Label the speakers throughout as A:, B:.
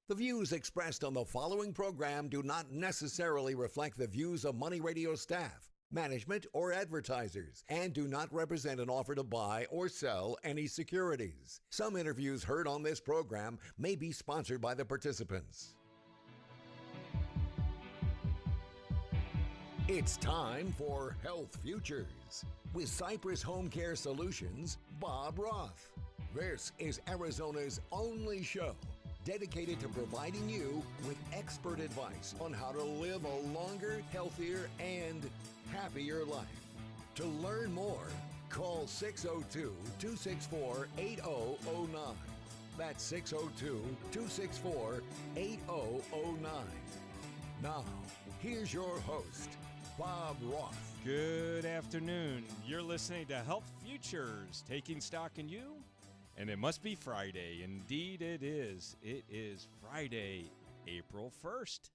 A: The views expressed on the following program do not necessarily reflect the views of Money Radio staff, management, or advertisers, and do not represent an offer to buy or sell any securities. Some interviews heard on this program may be sponsored by the participants. It's time for Health Futures with Cypress Home Care Solutions, Bob Roth. This is Arizona's only show dedicated to providing you with expert advice on how to live a longer, healthier, and happier life. To learn more, call 602-264-8009. That's 602-264-8009. Now, here's your host, Bob Roth.
B: Good afternoon. You're listening to Health Futures, taking stock in you. And it must be Friday. Indeed it is. It is Friday, April 1st,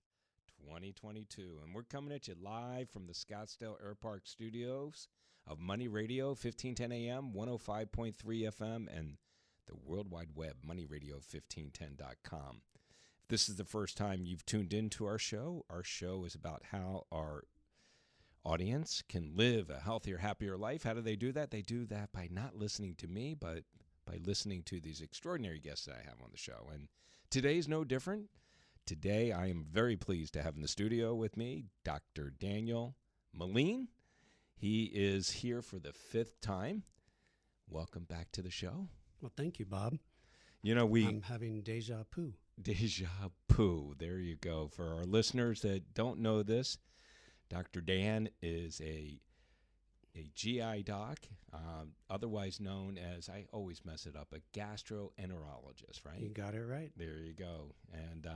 B: 2022. And we're coming at you live from the Scottsdale Air Park studios of Money Radio, 1510 AM, 105.3 FM, and the World Wide Web, moneyradio1510.com. If this is the first time you've tuned into our show is about how our audience can live a healthier, happier life. How do they do that? They do that by not listening to me, but by listening to these extraordinary guests that I have on the show. And today's no different. Today, I am very pleased to have in the studio with me Dr. Daniel Moline. He is here for the fifth time. Welcome back to the show.
C: Well, thank you, Bob.
B: You know,
C: I'm having deja vu.
B: Deja vu. There you go. For our listeners that don't know this, Dr. Dan is a GI doc, otherwise known as, I always mess it up, a gastroenterologist, right?
C: You got it right.
B: There you go. And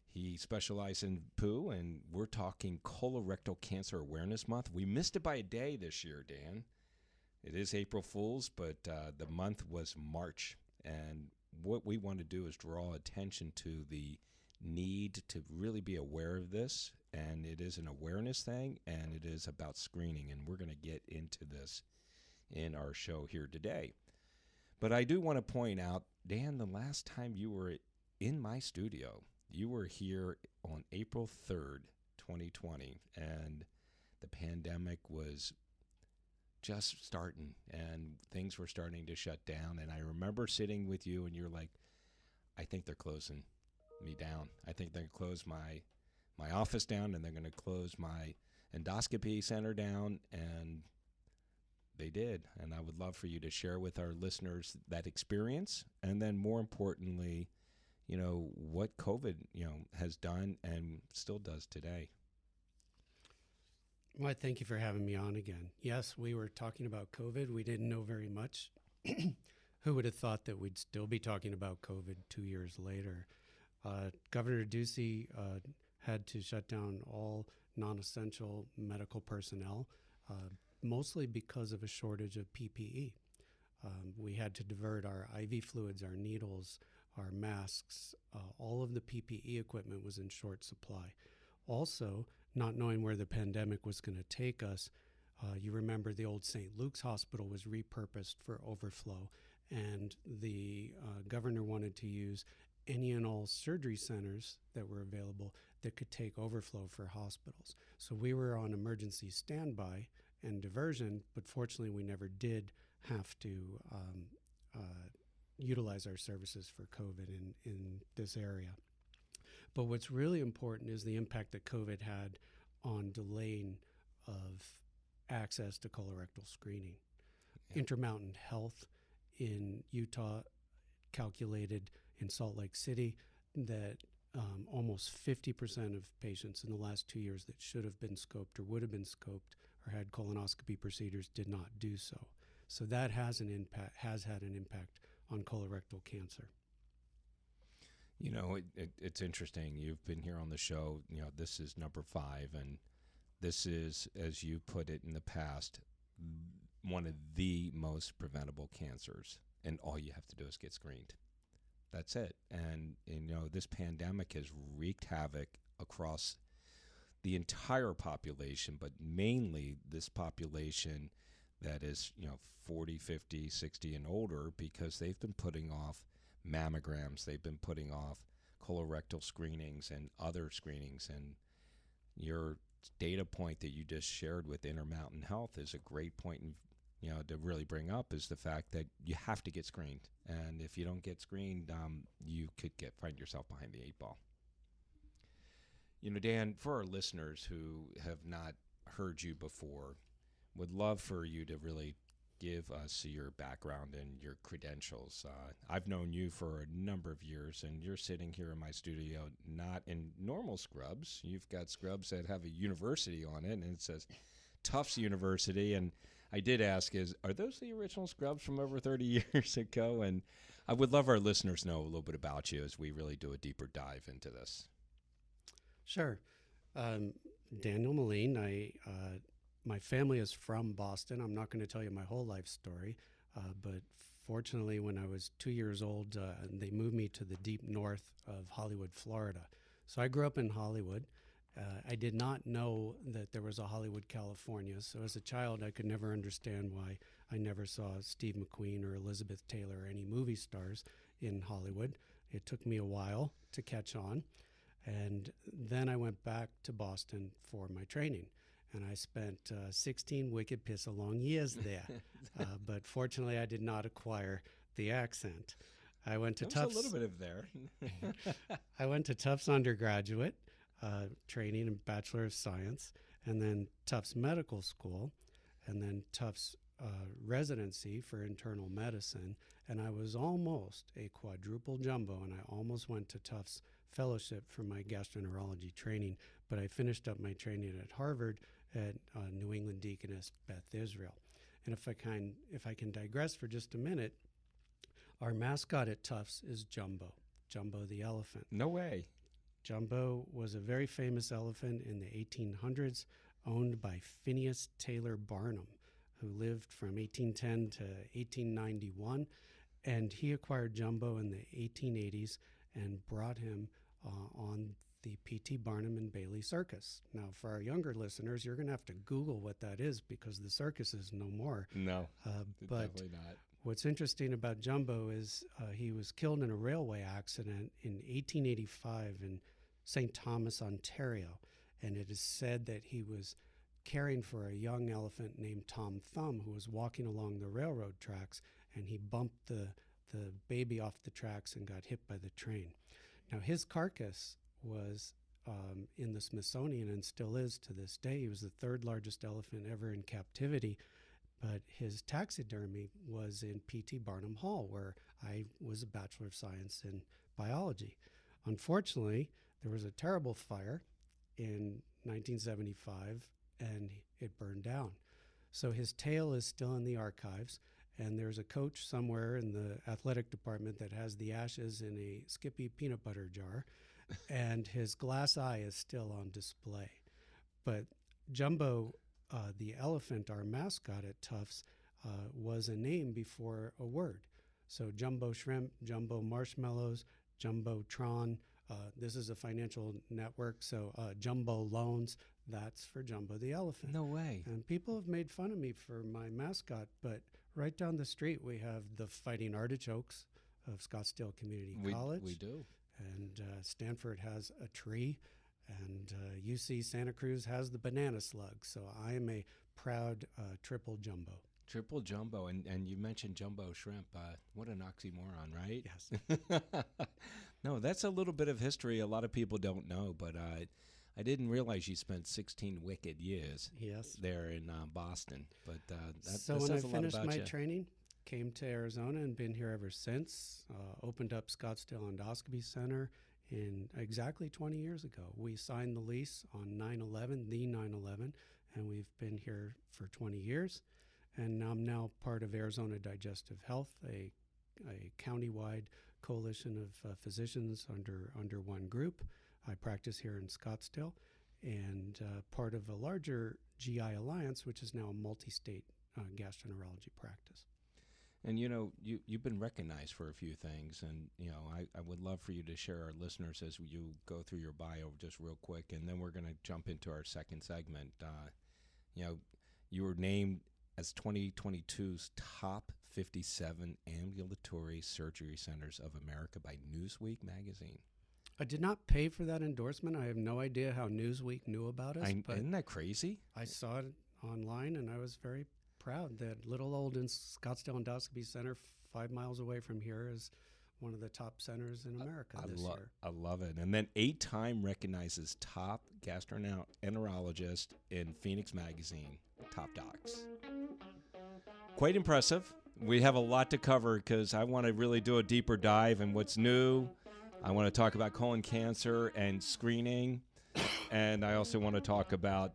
B: he specializes in poo, and we're talking Colorectal Cancer Awareness Month. We missed it by a day this year, Dan. It is April Fool's, but the month was March. And what we want to do is draw attention to the need to really be aware of this. And it is an awareness thing, and it is about screening, and we're going to get into this in our show here today. But I do want to point out, Dan, the last time you were in my studio, you were here on April 3rd, 2020, and the pandemic was just starting, and things were starting to shut down. And I remember sitting with you, and you're like, I think they're closing me down. I think they're going to close my office down, and they're going to close my endoscopy center down, and they did. And I would love for you to share with our listeners that experience, and then more importantly, you know, what COVID, has done and still does today.
C: Well, thank you for having me on again. Yes, we were talking about COVID. We didn't know very much. Who would have thought that we'd still be talking about COVID 2 years later? Governor Ducey had to shut down all non-essential medical personnel, mostly because of a shortage of PPE. We had to divert our IV fluids, our needles, our masks. All of the PPE equipment was in short supply. Also, not knowing where the pandemic was going to take us, you remember the old St. Luke's Hospital was repurposed for overflow, and the governor wanted to use any and all surgery centers that were available that could take overflow for hospitals. So we were on emergency standby and diversion, but fortunately we never did have to utilize our services for COVID in this area. But what's really important is the impact that COVID had on delaying of access to colorectal screening. Yeah. Intermountain Health in Utah calculated in Salt Lake City that almost 50% of patients in the last 2 years that should have been scoped or would have been scoped or had colonoscopy procedures did not do so. So that has had an impact on colorectal cancer.
B: You know, it's interesting. You've been here on the show. You know, this is number 5, and this is, as you put it in the past, one of the most preventable cancers, and all you have to do is get screened. That's it. And this pandemic has wreaked havoc across the entire population, but mainly this population that is, 40, 50, 60 and older, because they've been putting off mammograms, they've been putting off colorectal screenings and other screenings. And your data point that you just shared with Intermountain Health is a great point to really bring up, is the fact that you have to get screened. And if you don't get screened, you could find yourself behind the eight ball. Dan, for our listeners who have not heard you before, would love for you to really give us your background and your credentials. I've known you for a number of years, and you're sitting here in my studio not in normal scrubs. You've got scrubs that have a university on it, and it says Tufts University. And I did ask, are those the original scrubs from over 30 years ago? And I would love our listeners to know a little bit about you as we really do a deeper dive into this.
C: Sure. Daniel Moline, my family is from Boston. I'm not going to tell you my whole life story, but fortunately, when I was 2 years old, they moved me to the deep north of Hollywood, Florida. So I grew up in Hollywood. I did not know that there was a Hollywood, California. So as a child, I could never understand why I never saw Steve McQueen or Elizabeth Taylor or any movie stars in Hollywood. It took me a while to catch on. And then I went back to Boston for my training. And I spent 16 wicked piss-a-long years there. But fortunately, I did not acquire the accent. I went to Tufts.
B: A little bit of there.
C: I went to Tufts undergraduate training in Bachelor of Science, and then Tufts Medical School, and then Tufts residency for internal medicine. And I was almost a quadruple jumbo, and I almost went to Tufts fellowship for my gastroenterology training. But I finished up my training at Harvard at New England Deaconess Beth Israel. And if I can digress for just a minute, our mascot at Tufts is Jumbo the elephant.
B: No way.
C: Jumbo was a very famous elephant in the 1800s, owned by Phineas Taylor Barnum, who lived from 1810 to 1891. And he acquired Jumbo in the 1880s and brought him on the P.T. Barnum and Bailey Circus. Now, for our younger listeners, you're going to have to Google what that is, because the circus is no more.
B: No,
C: but
B: definitely not.
C: What's interesting about Jumbo is he was killed in a railway accident in 1885 in St. Thomas, Ontario. And it is said that he was caring for a young elephant named Tom Thumb, who was walking along the railroad tracks, and he bumped the baby off the tracks and got hit by the train. Now, his carcass was in the Smithsonian and still is to this day. He was the third largest elephant ever in captivity, but his taxidermy was in P.T. Barnum Hall, where I was a Bachelor of Science in biology. Unfortunately, there was a terrible fire in 1975, and it burned down. So his tail is still in the archives, and there's a coach somewhere in the athletic department that has the ashes in a Skippy peanut butter jar, and his glass eye is still on display. But Jumbo, the elephant, our mascot at Tufts, was a name before a word. So Jumbo Shrimp, Jumbo Marshmallows, Jumbotron. This is a financial network, so Jumbo Loans, that's for Jumbo the elephant.
B: No way.
C: And people have made fun of me for my mascot, but right down the street we have the Fighting Artichokes of Scottsdale Community College.
B: We do.
C: And Stanford has a tree, and UC Santa Cruz has the banana slug. So I am a proud triple jumbo.
B: Triple jumbo, and you mentioned jumbo shrimp. What an oxymoron, right?
C: Yes.
B: No, that's a little bit of history a lot of people don't know, but I didn't realize you spent 16 wicked years there in Boston. But that
C: when
B: says
C: I
B: a lot
C: finished
B: about
C: my
B: you.
C: training, came to Arizona and been here ever since. Opened up Scottsdale Endoscopy Center in exactly 20 years ago. We signed the lease on 9/11, the 9/11, and we've been here for 20 years. And I'm now part of Arizona Digestive Health, a county-wide coalition of physicians under one group. I practice here in Scottsdale, and part of a larger GI Alliance, which is now a multi-state gastroenterology practice.
B: And you've been recognized for a few things, and I would love for you to share our listeners as you go through your bio just real quick, and then we're going to jump into our second segment. You were named as 2022's top 57 ambulatory surgery centers of America by Newsweek magazine.
C: I did not pay for that endorsement. I have no idea how Newsweek knew about us, but
B: Isn't that crazy?
C: I saw it online, and I was very proud that little old Scottsdale Endoscopy Center, 5 miles away from here, is one of the top centers in America this year.
B: I love it. And then 8-time recognizes top gastroenterologist in Phoenix Magazine, Top Docs. Quite impressive. We have a lot to cover because I want to really do a deeper dive in what's new. I want to talk about colon cancer and screening. And I also want to talk about,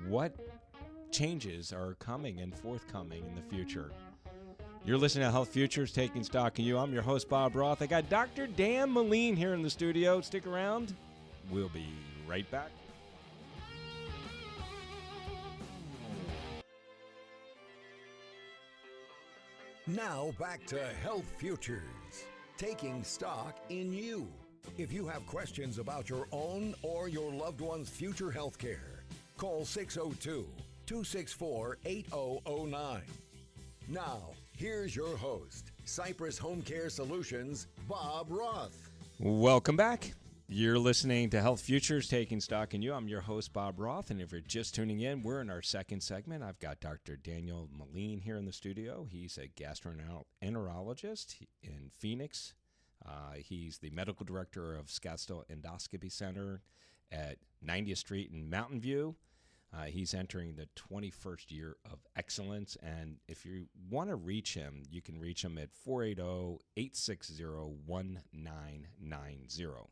B: what changes are coming and forthcoming in the future. You're listening to Health Futures, Taking Stock in You. I'm your host, Bob Roth. I got Dr. Dan Moline here in the studio. Stick around. We'll be right back.
A: Now back to Health Futures, taking stock in you. If you have questions about your own or your loved one's future health care, call 602-264-8009. Now, here's your host, Cypress Home Care Solutions, Bob Roth.
B: Welcome back. You're listening to Health Futures, Taking Stock in You. I'm your host, Bob Roth, and if you're just tuning in, we're in our second segment. I've got Dr. Daniel Moline here in the studio. He's a gastroenterologist in Phoenix. He's the medical director of Scottsdale Endoscopy Center at 90th Street in Mountain View. He's entering the 21st year of excellence, and if you want to reach him, you can reach him at 480-860-1990.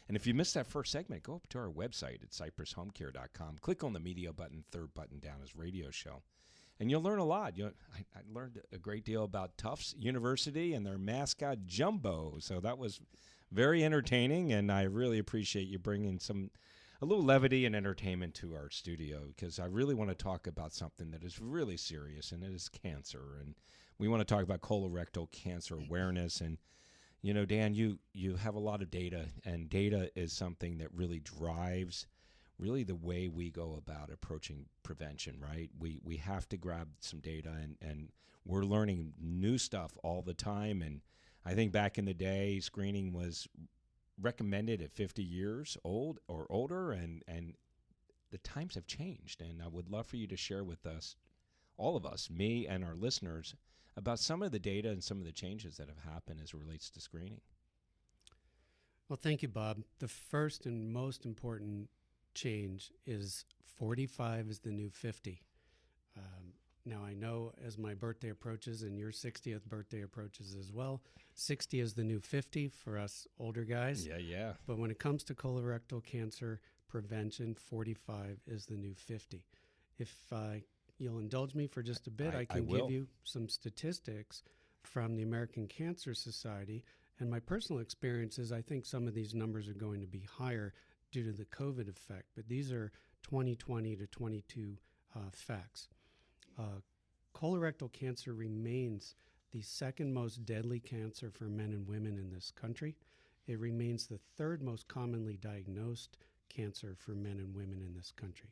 B: And if you missed that first segment, go up to our website at cypresshomecare.com. Click on the media button, third button down is radio show. And you'll learn a lot. I learned a great deal about Tufts University and their mascot, Jumbo. So that was very entertaining, and I really appreciate you bringing a little levity and entertainment to our studio, because I really want to talk about something that is really serious, and it is cancer. And we want to talk about colorectal cancer awareness. And Dan, you have a lot of data, and data is something that really drives really the way we go about approaching prevention, right? We have to grab some data, and we're learning new stuff all the time. And I think back in the day, screening was recommended at 50 years old or older, and the times have changed. And I would love for you to share with us, all of us, me and our listeners, about some of the data and some of the changes that have happened as it relates to screening.
C: Well, thank you, Bob. The first and most important change is 45 is the new 50. Now, I know as my birthday approaches and your 60th birthday approaches as well, 60 is the new 50 for us older guys.
B: Yeah.
C: But when it comes to colorectal cancer prevention, 45 is the new 50. If you'll indulge me for just a bit, I can give you some statistics from the American Cancer Society. And my personal experience is I think some of these numbers are going to be higher due to the COVID effect. But these are 2020 to 22 facts. Colorectal cancer remains the second most deadly cancer for men and women in this country. It remains the third most commonly diagnosed cancer for men and women in this country.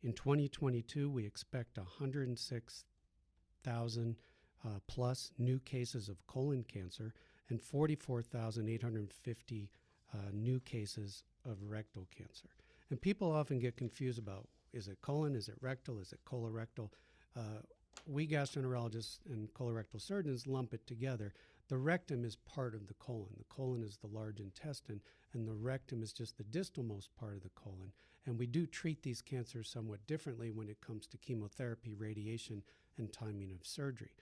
C: In 2022, we expect 106,000 plus new cases of colon cancer and 44,850 new cases of rectal cancer. And people often get confused about, is it colon, is it rectal, is it colorectal? We gastroenterologists and colorectal surgeons lump it together. The rectum is part of the colon. The colon is the large intestine, and the rectum is just the distalmost part of the colon. And we do treat these cancers somewhat differently when it comes to chemotherapy, radiation, and timing of surgery.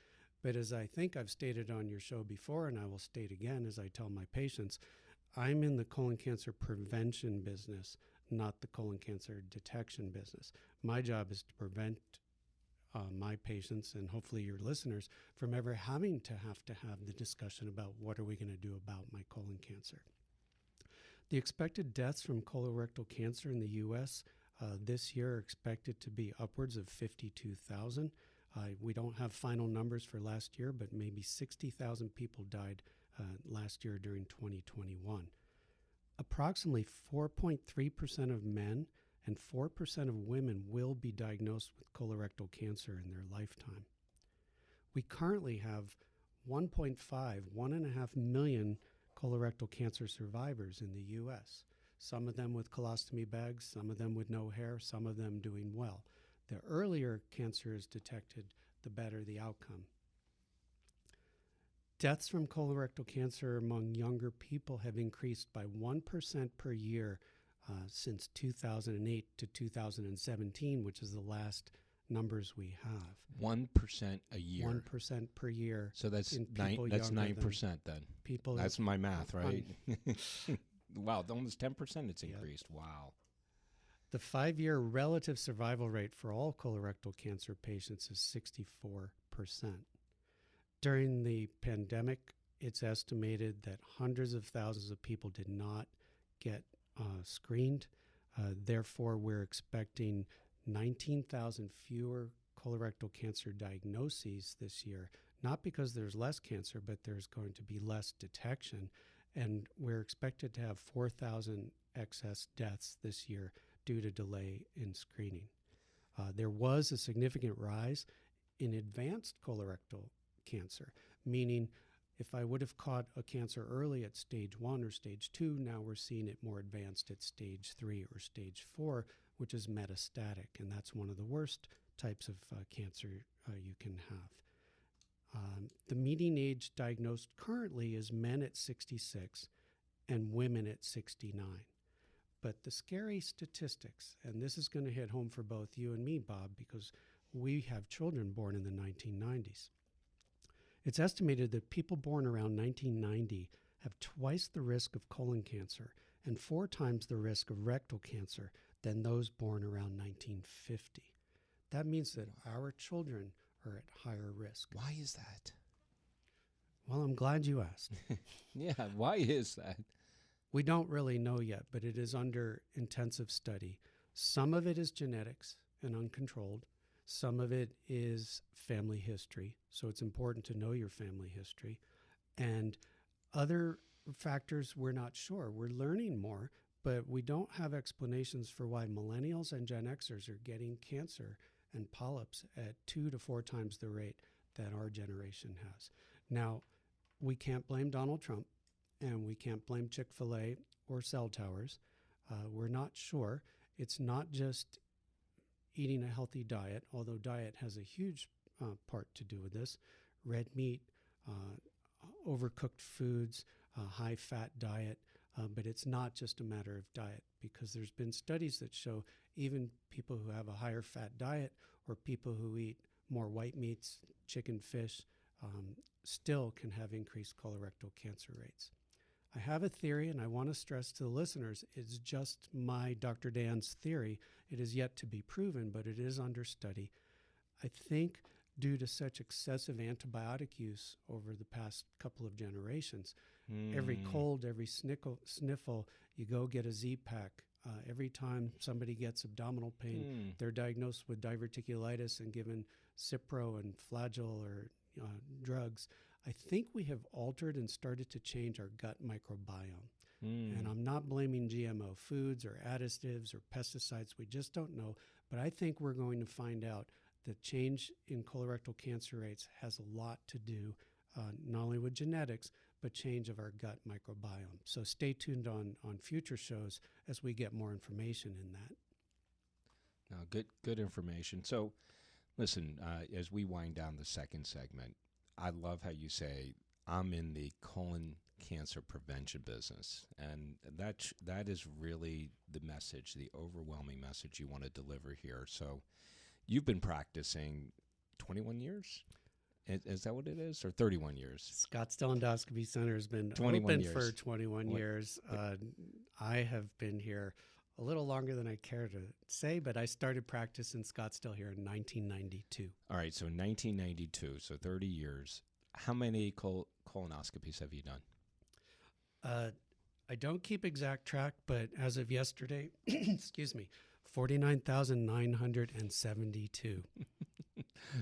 C: But as I think I've stated on your show before, and I will state again as I tell my patients, I'm in the colon cancer prevention business, not the colon cancer detection business. My job is to prevent my patients and hopefully your listeners from ever having to have the discussion about what are we going to do about my colon cancer. The expected deaths from colorectal cancer in the U.S. This year are expected to be upwards of 52,000. We don't have final numbers for last year, but maybe 60,000 people died last year during 2021. Approximately 4.3% of men and 4% of women will be diagnosed with colorectal cancer in their lifetime. We currently have 1.5 million colorectal cancer survivors in the U.S., some of them with colostomy bags, some of them with no hair, some of them doing well. The earlier cancer is detected, the better the outcome. Deaths from colorectal cancer among younger people have increased by 1% per year since 2008 to 2017, which is the last numbers we have.
B: 1% a year.
C: 1% per year.
B: So that's
C: in
B: nine.
C: people
B: That's
C: younger
B: 9% then.
C: People.
B: That's my math, right? Wow, almost 10% it's
C: Yep.
B: increased. Wow.
C: The 5-year relative survival rate for all colorectal cancer patients is 64%. During the pandemic, it's estimated that hundreds of thousands of people did not get screened. Therefore, we're expecting 19,000 fewer colorectal cancer diagnoses this year, not because there's less cancer, but there's going to be less detection. And we're expected to have 4,000 excess deaths this year due to delay in screening. There was a significant rise in advanced colorectal cancer, meaning if I would have caught a cancer early at stage 1 or stage 2, now we're seeing it more advanced at stage 3 or stage 4, which is metastatic, and that's one of the worst types of cancer you can have. The median age diagnosed currently is men at 66 and women at 69. But the scary statistics, and this is going to hit home for both you and me, Bob, because we have children born in the 1990s. It's estimated that people born around 1990 have twice the risk of colon cancer and 4 times the risk of rectal cancer than those born around 1950. That means that our children are at higher risk.
B: Why is that?
C: Well, I'm glad you asked.
B: Yeah, why is that?
C: We don't really know yet, but it is under intensive study. Some of it is genetics and uncontrolled. Some of it is family history. So it's important to know your family history. And other factors, we're not sure. We're learning more, but we don't have explanations for why millennials and Gen Xers are getting cancer and polyps at 2 to 4 times the rate that our generation has. Now, we can't blame Donald Trump, and we can't blame Chick-fil-A or cell towers. We're not sure. It's not just eating a healthy diet, although diet has a huge part to do with this. Red meat, overcooked foods, high-fat diet, but it's not just a matter of diet, because there's been studies that show even people who have a higher fat diet or people who eat more white meats, chicken, fish, still can have increased colorectal cancer rates. I have a theory, and I want to stress to the listeners, it's just my Dr. Dan's theory. It is yet to be proven, but it is under study. I think due to such excessive antibiotic use over the past couple of generations, every cold, every sniffle, you go get a Z-Pak. Every time somebody gets abdominal pain, they're diagnosed with diverticulitis and given Cipro and Flagyl or drugs. I think we have altered and started to change our gut microbiome. And I'm not blaming GMO foods or additives or pesticides. We just don't know. But I think we're going to find out that change in colorectal cancer rates has a lot to do not only with genetics, but change of our gut microbiome. So stay tuned on future shows as we get more information in that.
B: Good information. So listen, as we wind down the second segment, I love how you say, I'm in the colon cancer prevention business. And that is really the message, the overwhelming message you want to deliver here. So you've been practicing 21 years? Is that what it is? Or 31 years?
C: Scottsdale Endoscopy Center has been
B: 21
C: open
B: years.
C: for 21 years. I have been here a little longer than I care to say, but I started practice in Scottsdale here in 1992.
B: All right, so 1992, so 30 years. How many colonoscopies have you done?
C: I don't keep exact track, but as of yesterday, excuse me, 49,972.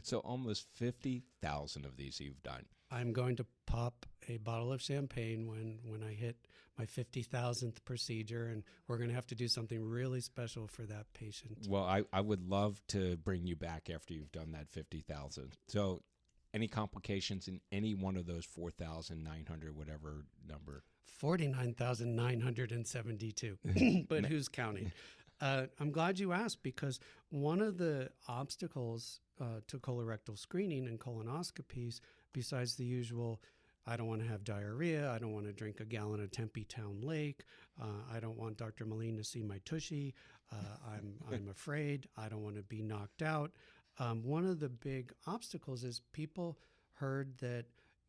B: So almost 50,000 of these you've done.
C: I'm going to pop a bottle of champagne when I hit my 50,000th procedure, and we're going to have to do something really special for that patient.
B: Well, I would love to bring you back after you've done that 50,000. So any complications in any one of those 4,900, whatever number?
C: 49,972. But who's counting? I'm glad you asked, because one of the obstacles to colorectal screening and colonoscopies, besides the usual, I don't want to have diarrhea, I don't want to drink a gallon of Tempe Town Lake, I don't want Dr. Moline to see my tushy, I'm afraid, I don't want to be knocked out. One of the big obstacles is people heard that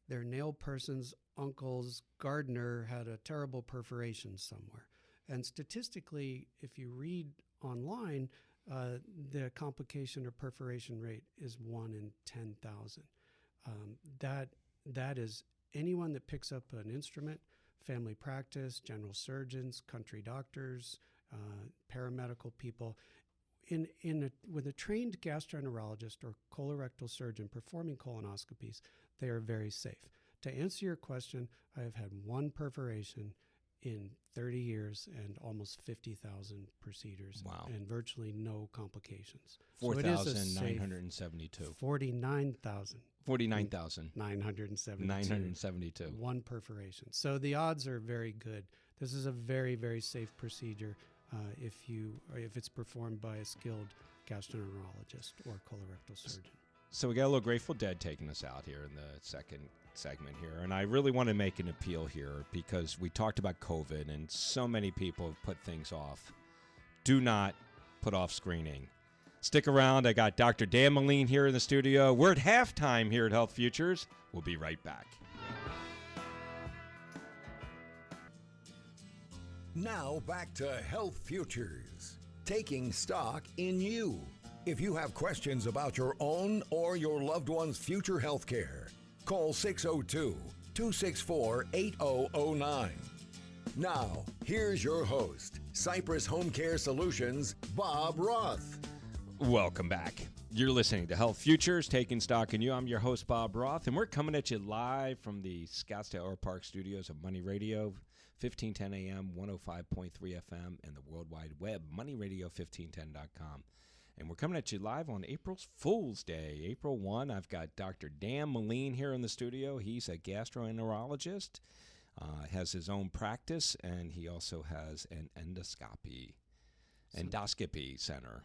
C: their nail person's uncle's gardener had a terrible perforation somewhere. And statistically, if you read online, the complication or perforation rate is 1 in 10,000. That is anyone that picks up an instrument, family practice, general surgeons, country doctors, paramedical people. With a trained gastroenterologist or colorectal surgeon performing colonoscopies, they are very safe. To answer your question, I have had one perforation in 30 years and almost 50,000 procedures.
B: Wow.
C: And virtually no complications.
B: 4,972.
C: 49,000.
B: 49,000.
C: 972.
B: 972.
C: One perforation. So the odds are very good. This is a very, very safe procedure if it's performed by a skilled gastroenterologist or colorectal surgeon.
B: So we got a little Grateful Dead taking us out here in the second segment here. And I really want to make an appeal here, because we talked about COVID and so many people have put things off. Do not put off screening. Stick around. I got Dr. Dan Moline here in the studio. We're at halftime here at Health Futures. We'll be right back.
A: Now back to Health Futures, taking stock in you. If you have questions about your own or your loved one's future health care, call 602-264-8009. Now, here's your host, Cypress Home Care Solutions, Bob Roth.
B: Welcome back. You're listening to Health Futures, taking stock in you. I'm your host, Bob Roth, and we're coming at you live from the Scottsdale Air Park studios of Money Radio, 1510 AM, 105.3 FM, and the World Wide Web, moneyradio1510.com. And we're coming at you live on April Fool's Day, April 1. I've got Dr. Dan Moline here in the studio. He's a gastroenterologist, has his own practice, and he also has an endoscopy center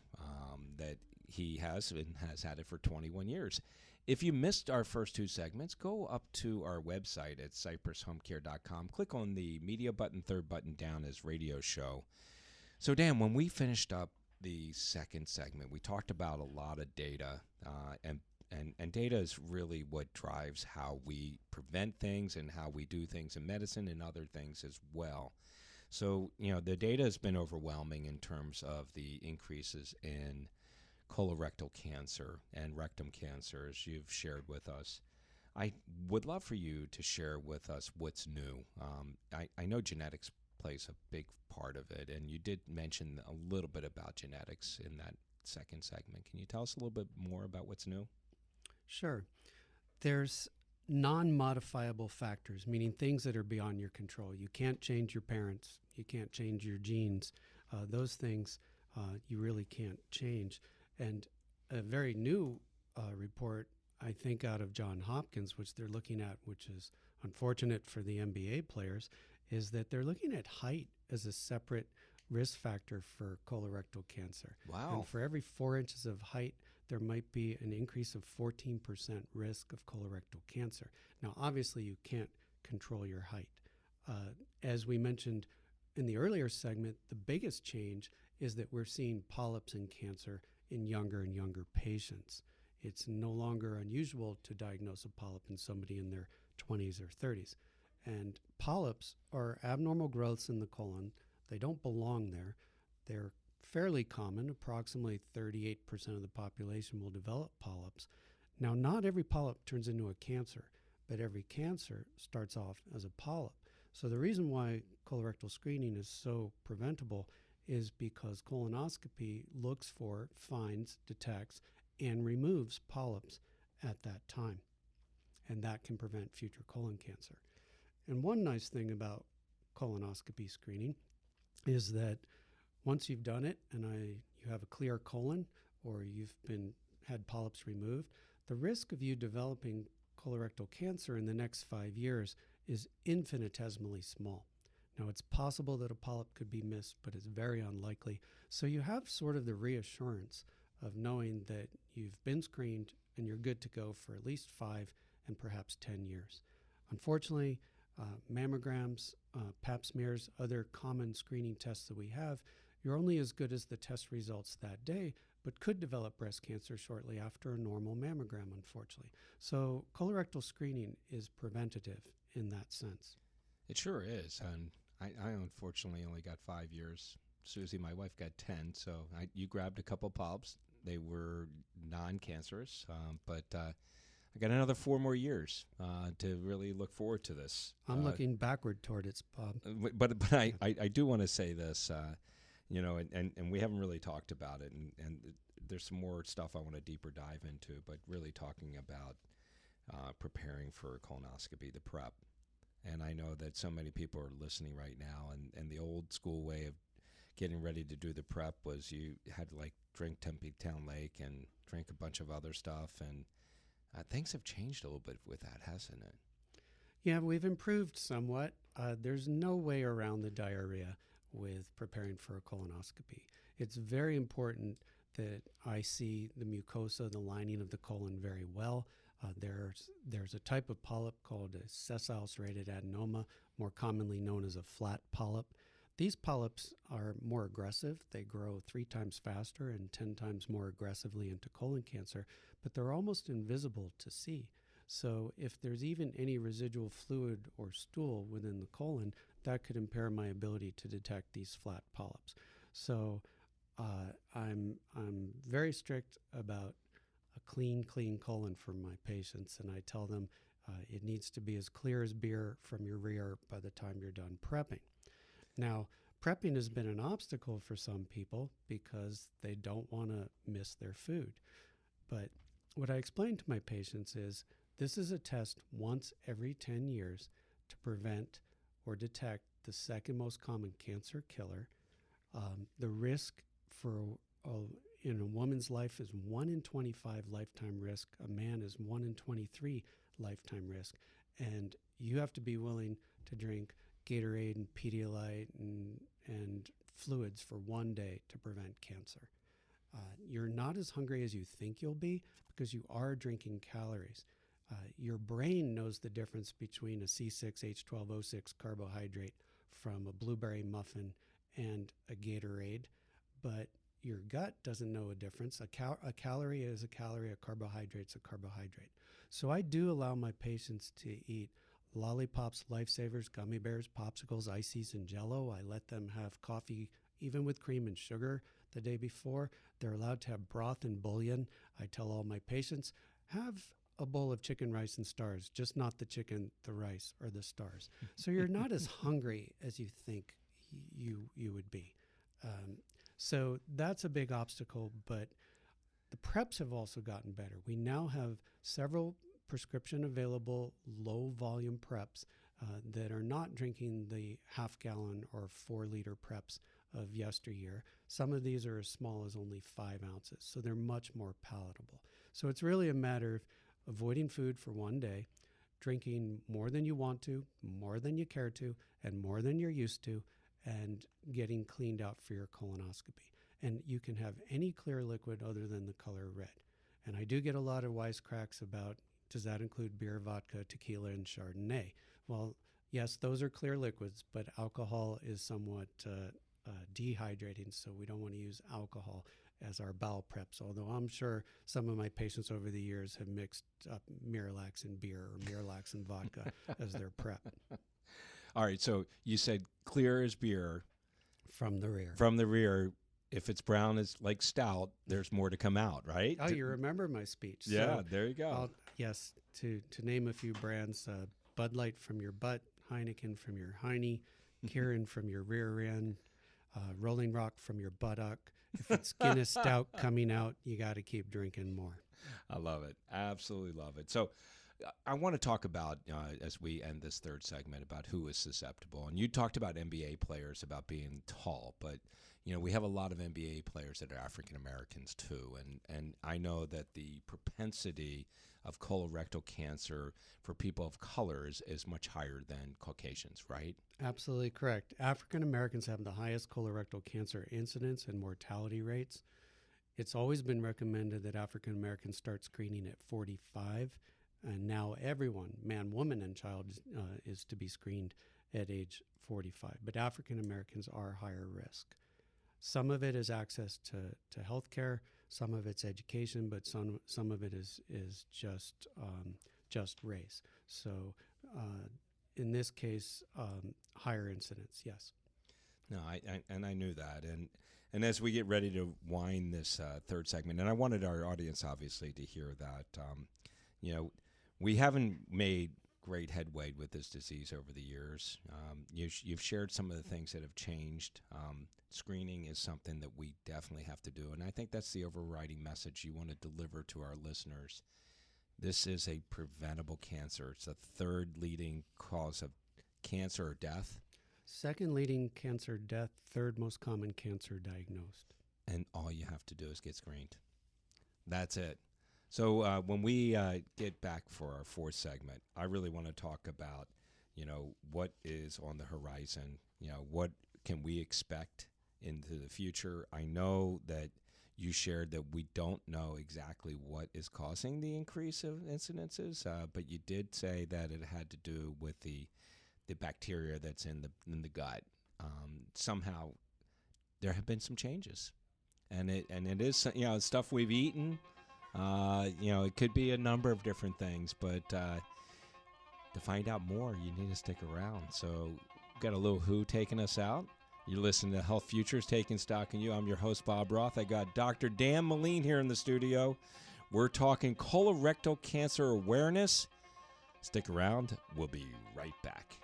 B: that he has and has had it for 21 years. If you missed our first two segments, go up to our website at cypresshomecare.com. Click on the media button, third button down as radio show. So, Dan, when we finished up the second segment, we talked about a lot of data, and data is really what drives how we prevent things and how we do things in medicine and other things as well. So, the data has been overwhelming in terms of the increases in colorectal cancer and rectum cancer, as you've shared with us. I would love for you to share with us what's new. I know genetics plays a big part of it, and you did mention a little bit about genetics in that second segment. Can you tell us a little bit more about what's new?
C: Sure. There's non-modifiable factors, meaning things that are beyond your control. You can't change your parents. You can't change your genes. Those things you really can't change. And a very new report, I think, out of Johns Hopkins, which they're looking at, which is unfortunate for the NBA players, is that they're looking at height as a separate risk factor for colorectal cancer.
B: Wow.
C: And for every 4 inches of height, there might be an increase of 14% risk of colorectal cancer. Now, obviously, you can't control your height. As we mentioned in the earlier segment, the biggest change is that we're seeing polyps in cancer in younger and younger patients. It's no longer unusual to diagnose a polyp in somebody in their 20s or 30s. And polyps are abnormal growths in the colon. They don't belong there. They're fairly common. Approximately 38% of the population will develop polyps. Now, not every polyp turns into a cancer, but every cancer starts off as a polyp. So the reason why colorectal screening is so preventable is because colonoscopy looks for, finds, detects, and removes polyps at that time. And that can prevent future colon cancer. And one nice thing about colonoscopy screening is that once you've done it and you have a clear colon or you've had polyps removed, the risk of you developing colorectal cancer in the next 5 years is infinitesimally small. Now, it's possible that a polyp could be missed, but it's very unlikely. So you have sort of the reassurance of knowing that you've been screened and you're good to go for at least 5 and perhaps 10 years. Unfortunately, mammograms, pap smears, other common screening tests that we have, you're only as good as the test results that day, but could develop breast cancer shortly after a normal mammogram, unfortunately. So colorectal screening is preventative in that sense.
B: It sure is. And I unfortunately only got 5 years. Susie, my wife, got 10. So you grabbed a couple polyps. They were non-cancerous, but I got another 4 more years to really look forward to this.
C: I'm looking backward toward it, Bob.
B: But I do want to say this, and we haven't really talked about it, and there's some more stuff I want to deeper dive into, but really talking about preparing for colonoscopy, the prep. And I know that so many people are listening right now, and the old school way of getting ready to do the prep was you had to drink Tempe Town Lake and drink a bunch of other stuff, and things have changed a little bit with that, hasn't it?
C: Yeah, we've improved somewhat. There's no way around the diarrhea with preparing for a colonoscopy. It's very important that I see the mucosa, the lining of the colon, very well. There's a type of polyp called a sessile serrated adenoma, more commonly known as a flat polyp. These polyps are more aggressive. They grow 3 times faster and 10 times more aggressively into colon cancer, but they're almost invisible to see. So if there's even any residual fluid or stool within the colon, that could impair my ability to detect these flat polyps. So I'm very strict about a clean colon for my patients, and I tell them it needs to be as clear as beer from your rear by the time you're done prepping. Now, prepping has been an obstacle for some people because they don't want to miss their food. But what I explain to my patients is this is a test once every 10 years to prevent or detect the second most common cancer killer. The risk in a woman's life is 1 in 25 lifetime risk. A man is 1 in 23 lifetime risk. And you have to be willing to drink Gatorade and Pedialyte and fluids for 1 day to prevent cancer. You're not as hungry as you think you'll be because you are drinking calories. Your brain knows the difference between a C6H12O6 carbohydrate from a blueberry muffin and a Gatorade, but your gut doesn't know a difference. A calorie is a calorie, a carbohydrate's a carbohydrate. So I do allow my patients to eat lollipops, Lifesavers, gummy bears, popsicles, ices, and Jell-O. I let them have coffee, even with cream and sugar, the day before. They're allowed to have broth and bouillon. I tell all my patients, have a bowl of chicken, rice, and stars, just not the chicken, the rice, or the stars. So you're not as hungry as you think you would be. So that's a big obstacle, but the preps have also gotten better. We now have several prescription available low volume preps that are not drinking the half-gallon or 4-liter preps of yesteryear. Some of these are as small as only 5 ounces, so they're much more palatable. So it's really a matter of avoiding food for 1 day, drinking more than you want to, more than you care to, and more than you're used to, and getting cleaned out for your colonoscopy. And you can have any clear liquid other than the color red. And I do get a lot of wisecracks about, does that include beer, vodka, tequila, and Chardonnay? Well, yes, those are clear liquids, but alcohol is somewhat dehydrating, so we don't want to use alcohol as our bowel preps, although I'm sure some of my patients over the years have mixed up Miralax and beer or Miralax and vodka as their prep.
B: All right, so you said clear as beer.
C: From the rear.
B: From the rear. If it's brown as like stout, there's more to come out, right?
C: Oh, you remember my speech.
B: Yeah,
C: so
B: there you go.
C: Yes, to name a few brands, Bud Light from your butt, Heineken from your hiney, Kirin from your rear end, Rolling Rock from your buttock. If it's Guinness Stout coming out, you got to keep drinking more.
B: I love it. Absolutely love it. So I want to talk about, as we end this third segment, about who is susceptible. And you talked about NBA players, about being tall, but we have a lot of NBA players that are African Americans too, and I know that the propensity of colorectal cancer for people of color is much higher than Caucasians, right?
C: Absolutely correct. African Americans have the highest colorectal cancer incidence and mortality rates. It's always been recommended that African Americans start screening at 45, and now everyone, man, woman, and child, is to be screened at age 45. But African Americans are higher risk. Some of it is access to health care, some of it's education, but some of it is just race. So in this case, higher incidence, yes.
B: No, I knew that, and as we get ready to wind this third segment, and I wanted our audience obviously to hear that, we haven't made great headway with this disease over the years. You've shared some of the things that have changed. Screening is something that we definitely have to do, and I think that's the overriding message you want to deliver to our listeners. This is a preventable cancer. It's the third leading cause of cancer or death.
C: Second leading cancer death, third most common cancer diagnosed.
B: And all you have to do is get screened. That's it. So when we get back for our fourth segment, I really want to talk about, what is on the horizon. What can we expect into the future? I know that you shared that we don't know exactly what is causing the increase of incidences, but you did say that it had to do with the bacteria that's in the gut. Somehow there have been some changes, and it is stuff we've eaten. It could be a number of different things, but to find out more, you need to stick around. So we've got a little Who taking us out. You're listening to Health Futures, Taking Stock in You. I'm your host, Bob Roth. I got Dr. Dan Moline here in the studio. We're talking colorectal cancer awareness. Stick around. We'll be right back.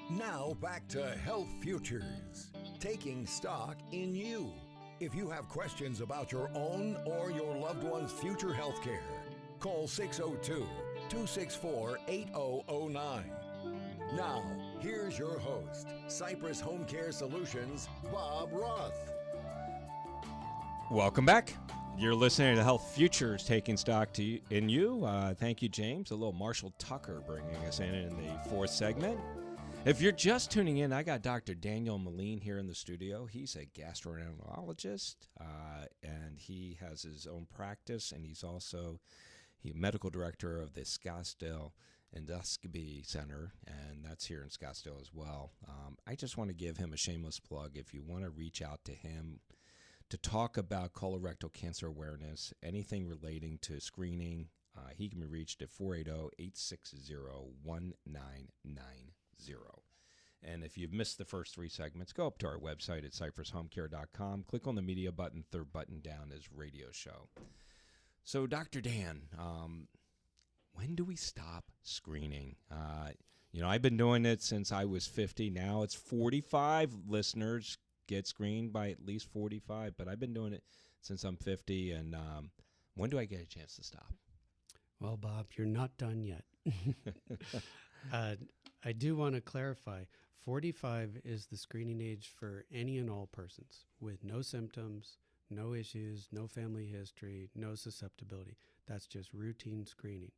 A: Now back to Health Futures, taking stock in you. If you have questions about your own or your loved one's future health care, call 602-264-8009. Now, here's your host, Cypress Home Care Solutions, Bob Roth.
B: Welcome back. You're listening to Health Futures, taking stock in you. Thank you, James. A little Marshall Tucker bringing us in the fourth segment. If you're just tuning in, I got Dr. Daniel Moline here in the studio. He's a gastroenterologist, and he has his own practice, and he's also medical director of the Scottsdale Endoscopy Center, and that's here in Scottsdale as well. I just want to give him a shameless plug. If you want to reach out to him to talk about colorectal cancer awareness, anything relating to screening, he can be reached at 480-860-1990. And if you've missed the first three segments, go up to our website at cypresshomecare.com. Click on the media button. Third button down is radio show. So, Dr. Dan, when do we stop screening? I've been doing it since I was 50. Now it's 45. Listeners get screened by at least 45, but I've been doing it since I'm 50. And when do I get a chance to stop?
C: Well, Bob, you're not done yet. I do want to clarify, 45 is the screening age for any and all persons with no symptoms, no issues, no family history, no susceptibility. That's just routine screening.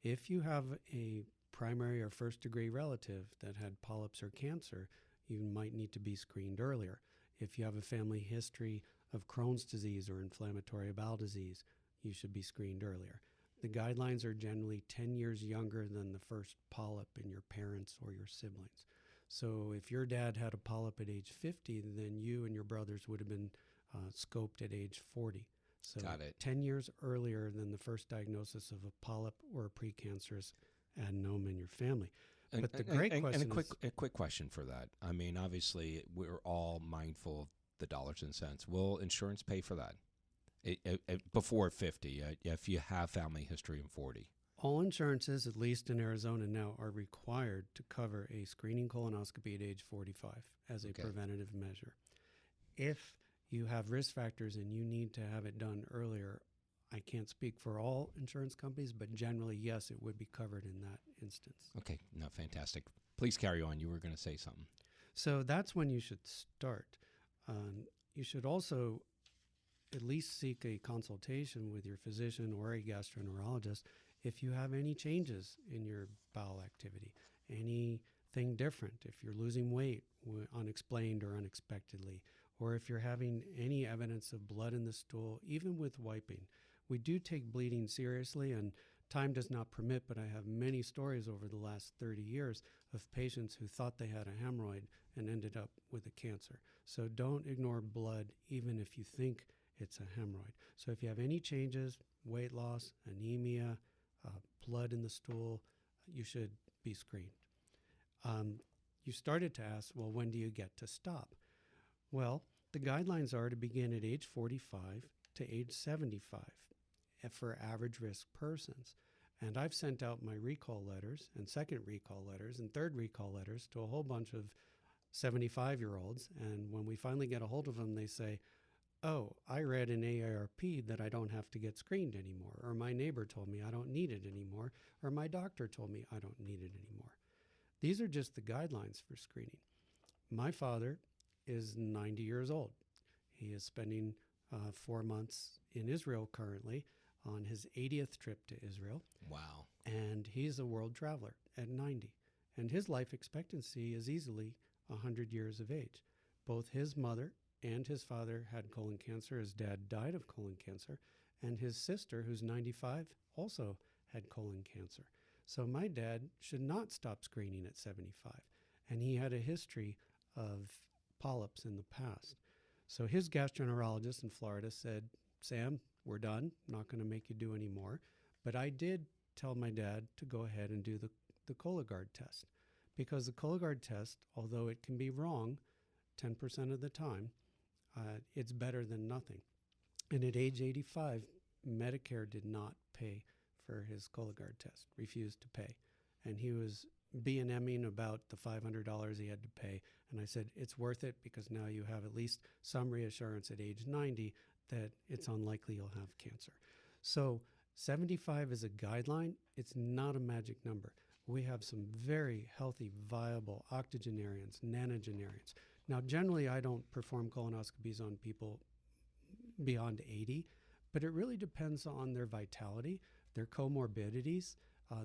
C: If you have a primary or first degree relative that had polyps or cancer, you might need to be screened earlier. If you have a family history of Crohn's disease or inflammatory bowel disease, you should be screened earlier. The guidelines are generally 10 years younger than the first polyp in your parents or your siblings. So if your dad had a polyp at age 50, then you and your brothers would have been scoped at age 40. So
B: Got it.
C: 10 years earlier than the first diagnosis of a polyp or a precancerous adenoma in your family. But the great question is...
B: a quick question for that. I mean, obviously, we're all mindful of the dollars and cents. Will insurance pay for that? Before 50, if you have family history in 40.
C: All insurances, at least in Arizona now, are required to cover a screening colonoscopy at age 45 as a preventative measure. If you have risk factors and you need to have it done earlier, I can't speak for all insurance companies, but generally, yes, it would be covered in that instance.
B: Okay, no, fantastic. Please carry on. You were going to say something.
C: So that's when you should start. You should also at least seek a consultation with your physician or a gastroenterologist if you have any changes in your bowel activity, anything different, if you're losing weight unexplained or unexpectedly, or if you're having any evidence of blood in the stool, even with wiping. We do take bleeding seriously, and time does not permit, but I have many stories over the last 30 years of patients who thought they had a hemorrhoid and ended up with a cancer. So don't ignore blood, even if you think it's a hemorrhoid. So if you have any changes, weight loss, anemia, blood in the stool, you should be screened. You started to ask, well, when do you get to stop? Well, the guidelines are to begin at age 45 to age 75 for average risk persons. And I've sent out my recall letters and second recall letters and third recall letters to a whole bunch of 75-year-olds. And when we finally get a hold of them, they say, oh, I read in AARP that I don't have to get screened anymore, or my neighbor told me I don't need it anymore, or my doctor told me I don't need it anymore. These are just the guidelines for screening. My father is 90 years old. He is spending 4 months in Israel currently on his 80th trip to Israel.
B: Wow.
C: And he's a world traveler at 90. And his life expectancy is easily 100 years of age. Both his mother and his father had colon cancer. His dad died of colon cancer. And his sister, who's 95, also had colon cancer. So my dad should not stop screening at 75. And he had a history of polyps in the past. So his gastroenterologist in Florida said, Sam, we're done. I'm not going to make you do any more. But I did tell my dad to go ahead and do the Cologuard test, because the Cologuard test, although it can be wrong 10% of the time, it's better than nothing. And at age 85, Medicare did not pay for his Cologuard test, refused to pay. And he was B&Ming about the $500 he had to pay. And I said, it's worth it, because now you have at least some reassurance at age 90 that it's unlikely you'll have cancer. So 75 is a guideline. It's not a magic number. We have some very healthy, viable octogenarians, nonagenarians. Now, generally, I don't perform colonoscopies on people beyond 80, but it really depends on their vitality, their comorbidities,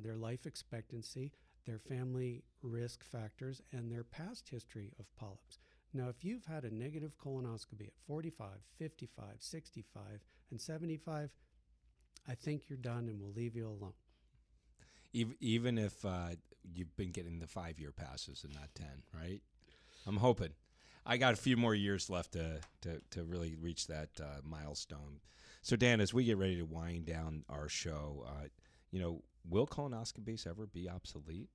C: their life expectancy, their family risk factors, and their past history of polyps. Now, if you've had a negative colonoscopy at 45, 55, 65, and 75, I think you're done, and we'll leave you alone.
B: Even if you've been getting the 5-year passes and not 10, right? I'm hoping. I got a few more years left to really reach that milestone. So, Dan, as we get ready to wind down our show, will colonoscopies ever be obsolete?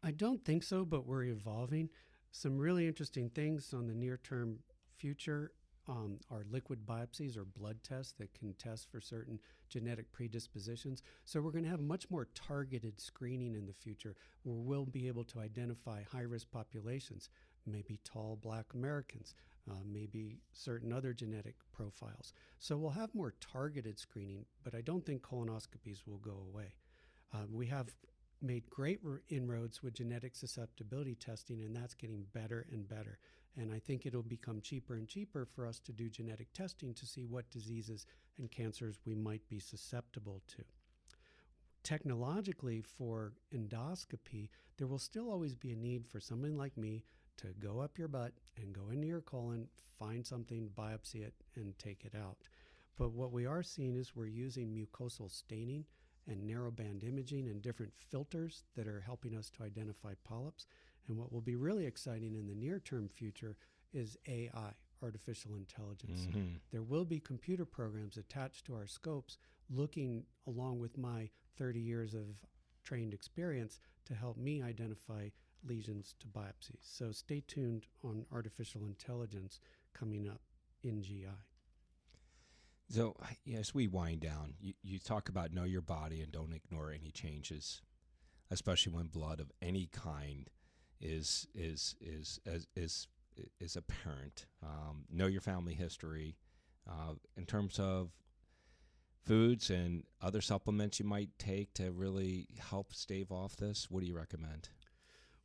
C: I don't think so, but we're evolving. Some really interesting things on the near-term future are liquid biopsies or blood tests that can test for certain genetic predispositions. So we're going to have much more targeted screening in the future, where we'll be able to identify high-risk populations, maybe tall Black Americans, maybe certain other genetic profiles. So we'll have more targeted screening, but I don't think colonoscopies will go away. We have made great inroads with genetic susceptibility testing, and that's getting better and better. And I think it'll become cheaper and cheaper for us to do genetic testing to see what diseases and cancers we might be susceptible to. Technologically, for endoscopy, there will still always be a need for someone like me to go up your butt and go into your colon, find something, biopsy it, and take it out. But what we are seeing is we're using mucosal staining and narrowband imaging and different filters that are helping us to identify polyps. And what will be really exciting in the near-term future is AI, artificial intelligence.
B: Mm-hmm.
C: There will be computer programs attached to our scopes looking, along with my 30 years of trained experience, to help me identify lesions to biopsies. So stay tuned on artificial intelligence coming up in GI.
B: So as we wind down, you talk about know your body and don't ignore any changes, especially when blood of any kind is apparent. Know your family history in terms of foods and other supplements you might take to really help stave off this? What do you recommend?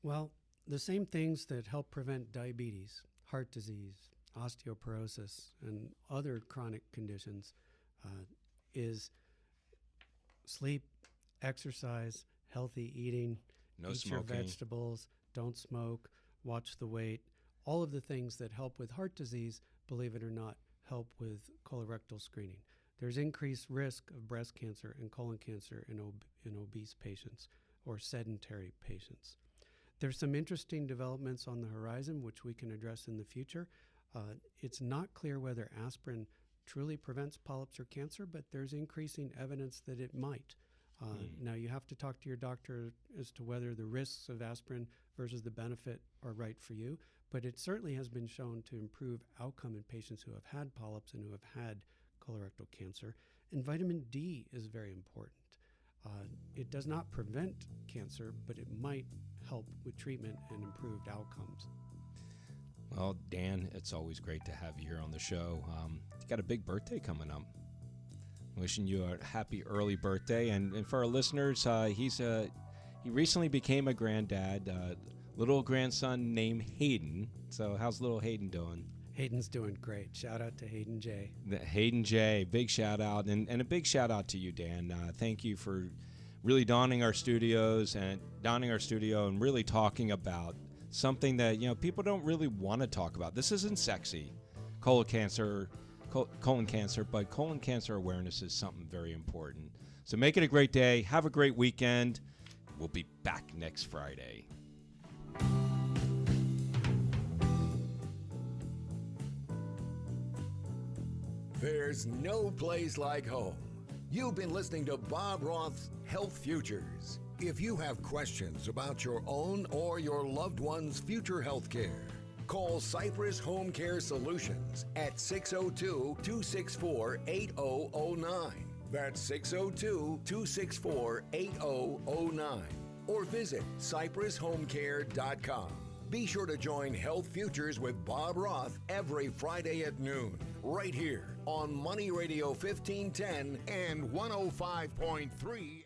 C: Well, the same things that help prevent diabetes, heart disease, osteoporosis, and other chronic conditions is sleep, exercise, healthy eating,
B: No
C: eat
B: smoking.
C: your vegetables, don't smoke, watch the weight. All of the things that help with heart disease, believe it or not, help with colorectal screening. There's increased risk of breast cancer and colon cancer in obese patients or sedentary patients. There's some interesting developments on the horizon which we can address in the future. It's not clear whether aspirin truly prevents polyps or cancer, but there's increasing evidence that it might. Now, you have to talk to your doctor as to whether the risks of aspirin versus the benefit are right for you, but it certainly has been shown to improve outcome in patients who have had polyps and who have had colorectal cancer. And vitamin D is very important. It does not prevent cancer, but it might help with treatment and improved outcomes.
B: Well, Dan, it's always great to have you here on the show. You got a big birthday coming up. Wishing you a happy early birthday. And for our listeners, he recently became a granddad, little grandson named Hayden. So how's little Hayden doing?
C: Hayden's doing great. Shout out to Hayden J.
B: Hayden J, big shout out. And a big shout out to you, Dan. Thank you for really donning our studio and really talking about something that, people don't really want to talk about. This isn't sexy, colon cancer, but colon cancer awareness is something very important. So make it a great day. Have a great weekend. We'll be back next Friday.
A: There's no place like home. You've been listening to Bob Roth's Health Futures. If you have questions about your own or your loved one's future health care, call Cypress Home Care Solutions at 602-264-8009. That's 602-264-8009. Or visit cypresshomecare.com. Be sure to join Health Futures with Bob Roth every Friday at noon, right here on Money Radio 1510 and 105.3.